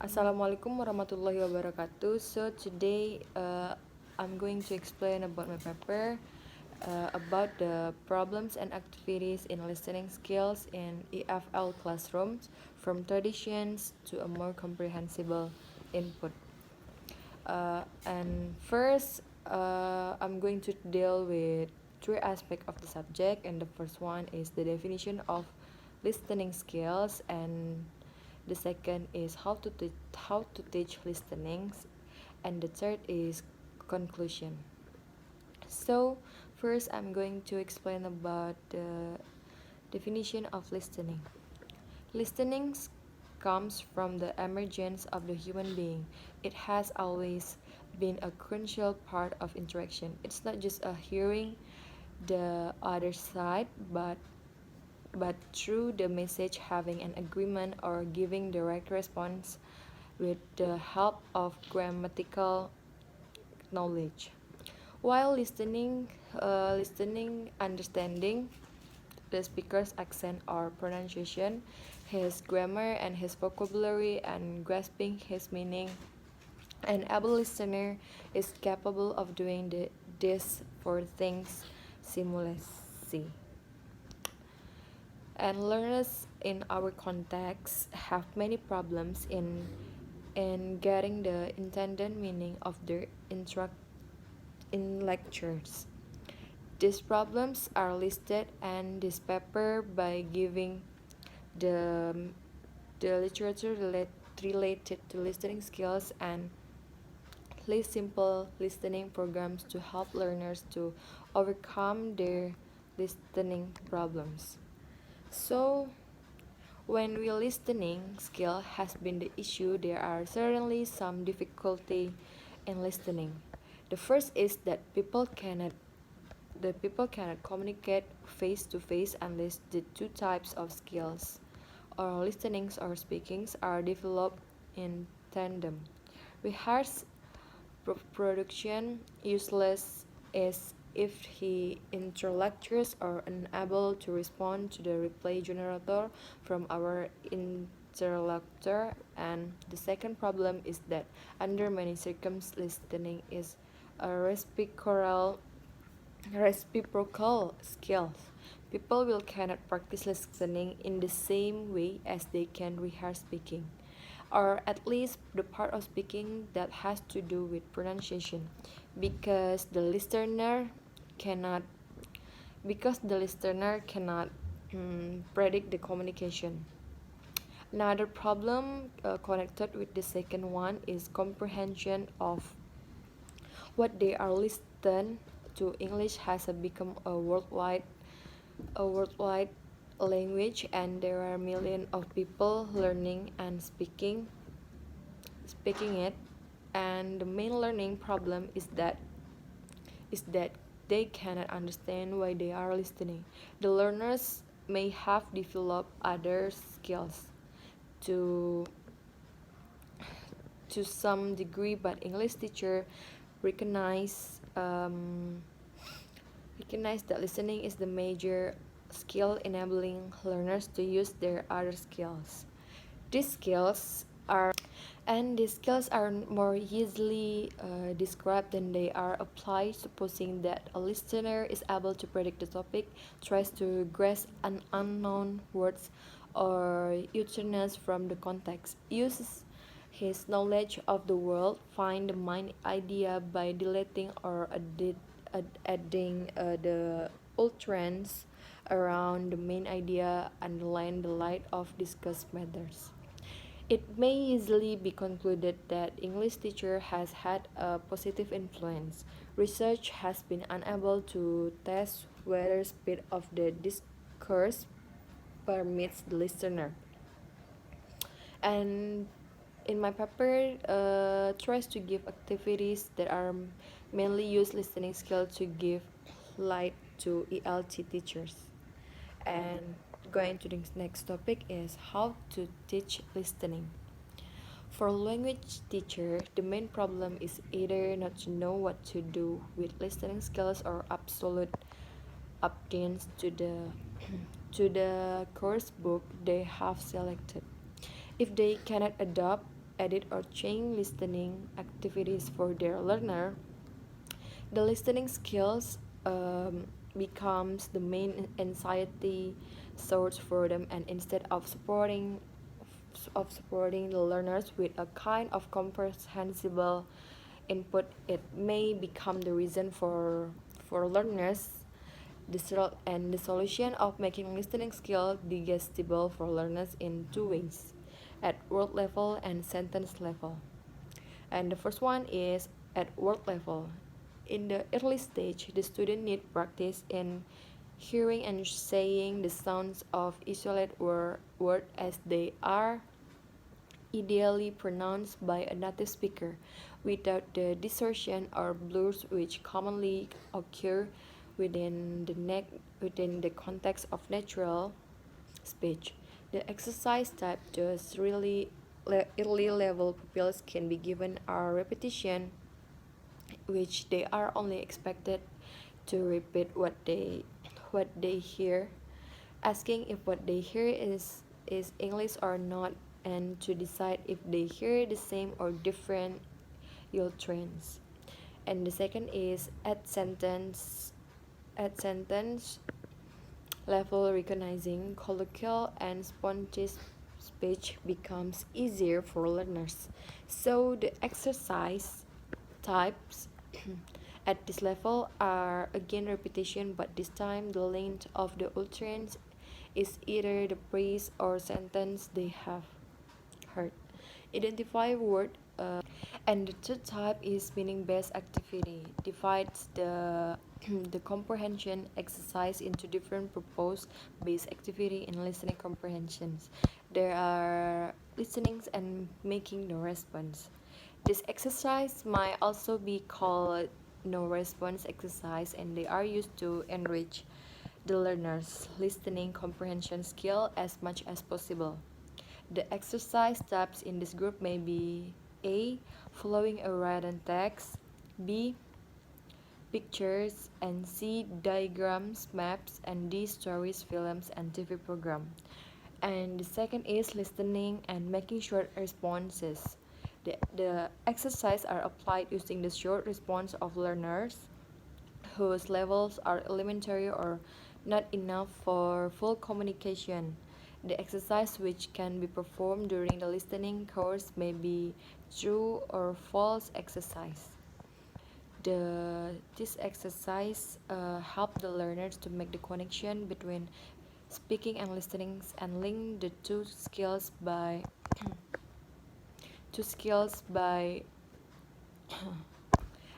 Assalamualaikum warahmatullahi wabarakatuh. So today I'm going to explain about my paper about the problems and activities in listening skills in EFL classrooms from traditions to a more comprehensible input. And first, I'm going to deal with three aspects of the subject, and the first one is the definition of listening skills, and the second is how to teach listening, and the third is conclusion. So first, I'm going to explain about the definition of listening. Listening comes from the emergence of the human being. It has always been a crucial part of interaction. It's not just a hearing the other side, but through the message having an agreement or giving direct response with the help of grammatical knowledge. While listening, understanding the speaker's accent or pronunciation, his grammar and his vocabulary, and grasping his meaning. An able listener is capable of doing this for things simultaneously. And learners in our context have many problems in getting the intended meaning of their instruct in lectures. These problems are listed in this paper by giving the the literature related to listening skills and list simple listening programs to help learners to overcome their listening problems. So, when we listening skill has been the issue, there are certainly some difficulty in listening. The first is that people cannot communicate face to face unless the two types of skills, or listenings or speakings, are developed in tandem. Rehearse production useless is if the interlocutors are unable to respond to the reply generator from our interlocutor. And the second problem is that under many circumstances listening is a reciprocal skill. People will cannot practice listening in the same way as they can rehearse speaking, or at least the part of speaking that has to do with pronunciation, because the listener cannot predict the communication. Another problem connected with the second one is comprehension of what they are listened to. English has become a worldwide language, and there are millions of people learning and speaking it. And the main learning problem is that they cannot understand why they are listening. The learners may have developed other skills to to some degree, but English teacher recognize recognize that listening is the major skill enabling learners to use their other skills. These skills are these skills are more easily described than they are applied, supposing that a listener is able to predict the topic, tries to grasp an unknown words or utterances from the context, uses his knowledge of the world, find the main idea by deleting or adding the utterance around the main idea, underline the light of discussed matters. It may easily be concluded that English teacher has had a positive influence. Research has been unable to test whether speed of the discourse permits the listener. And in my paper, tries to give activities that are mainly use listening skill to give light to ELT teachers. And going to the next topic is how to teach listening. For language teacher, the main problem is either not to know what to do with listening skills or absolute obedience to the to the course book they have selected. If they cannot adopt edit or change listening activities for their learner, the listening skills becomes the main anxiety source for them, and instead of supporting the learners with a kind of comprehensible input, it may become the reason for learners the solution of making listening skill digestible for learners in two ways, at word level and sentence level. And the first one is at word level. In the early stage, the student need practice in hearing and saying the sounds of isolated word as they are ideally pronounced by a native speaker, without the distortion or blurs which commonly occur within the context of natural speech. The exercise type those early level pupils can be given a repetition which they are only expected to repeat what they hear, asking if what they hear is English or not, and to decide if they hear the same or different yield trends. And the second is at sentence level, recognizing colloquial and spontaneous speech becomes easier for learners. So the exercise types at this level are again repetition, but this time the length of the utterance is either the phrase or sentence they have heard. Identify word, and the third type is meaning-based activity. Divides the comprehension exercise into different purpose-based activity in listening comprehensions. There are listenings and making no response. This exercise might also be called no response exercise, and they are used to enrich the learner's listening comprehension skill as much as possible. The exercise types in this group may be A. Following a written text, B. Pictures, and C. Diagrams, maps, and D. Stories, films, and TV program. And the second is listening and making short responses. The exercise are applied using the short response of learners whose levels are elementary or not enough for full communication. The exercise, which can be performed during the listening course, may be true or false exercise. This exercise help the learners to make the connection between speaking and listening and link the two skills by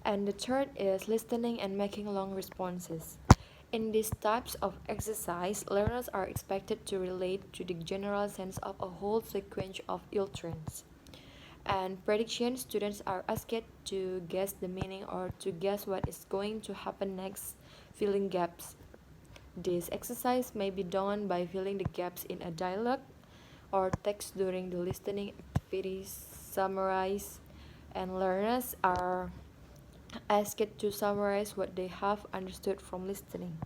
and the third is listening and making long responses. In these types of exercise, learners are expected to relate to the general sense of a whole sequence of utterance. And prediction, students are asked to guess the meaning or to guess what is going to happen next, filling gaps. This exercise may be done by filling the gaps in a dialogue or text during the listening activities. Summarize, and learners are asked to summarize what they have understood from listening.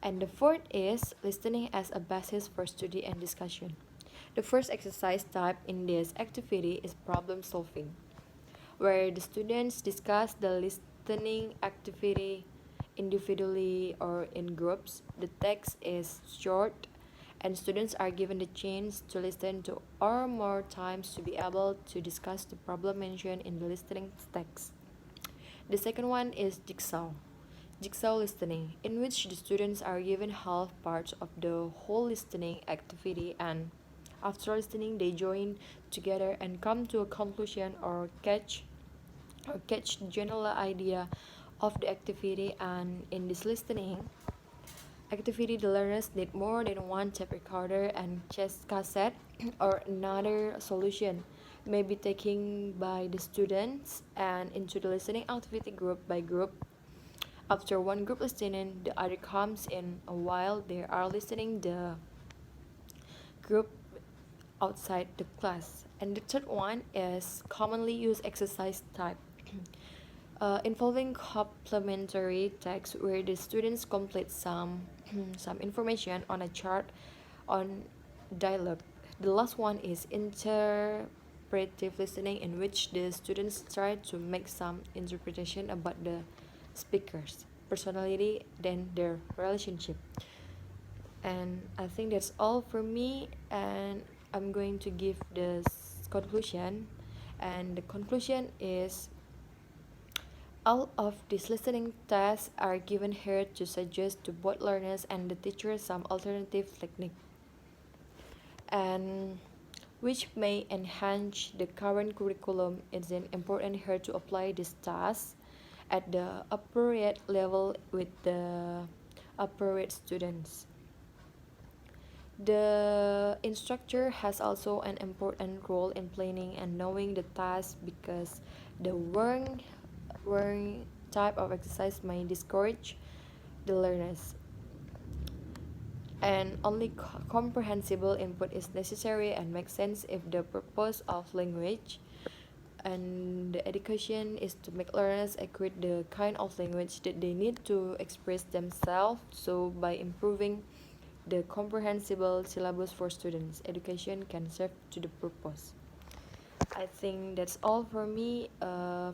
And the fourth is listening as a basis for study and discussion. The first exercise type in this activity is problem solving, where the students discuss the listening activity individually or in groups. The text is short, and students are given the chance to listen two or more times to be able to discuss the problem mentioned in the listening text. The second one is jigsaw listening, in which the students are given half parts of the whole listening activity, and after listening they join together and come to a conclusion or catch the general idea of the activity. And in this listening activity, the learners need more than one tape recorder and chess cassette or another solution may be taken by the students and into the listening activity group by group. After one group listening, the other comes in while they are listening the group outside the class. And the third one is commonly used exercise type, involving complementary text where the students complete some information on a chart on dialogue. The last one is interpretive interpretive listening, in which the students try to make some interpretation about the speaker's personality than their relationship. And I think that's all for me, and I'm going to give the conclusion. And the conclusion is all of these listening tests are given here to suggest to both learners and the teacher some alternative technique, and which may enhance the current curriculum. It's important here to apply this task at the appropriate level with the appropriate students. The instructor has also an important role in planning and knowing the task, because the wrong type of exercise may discourage the learners, and only comprehensible input is necessary and makes sense if the purpose of language and the education is to make learners acquire the kind of language that they need to express themselves. So by improving the comprehensible syllabus for students, education can serve to the purpose. I think that's all for me.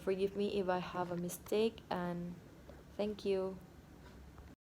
Forgive me if I have a mistake, and thank you.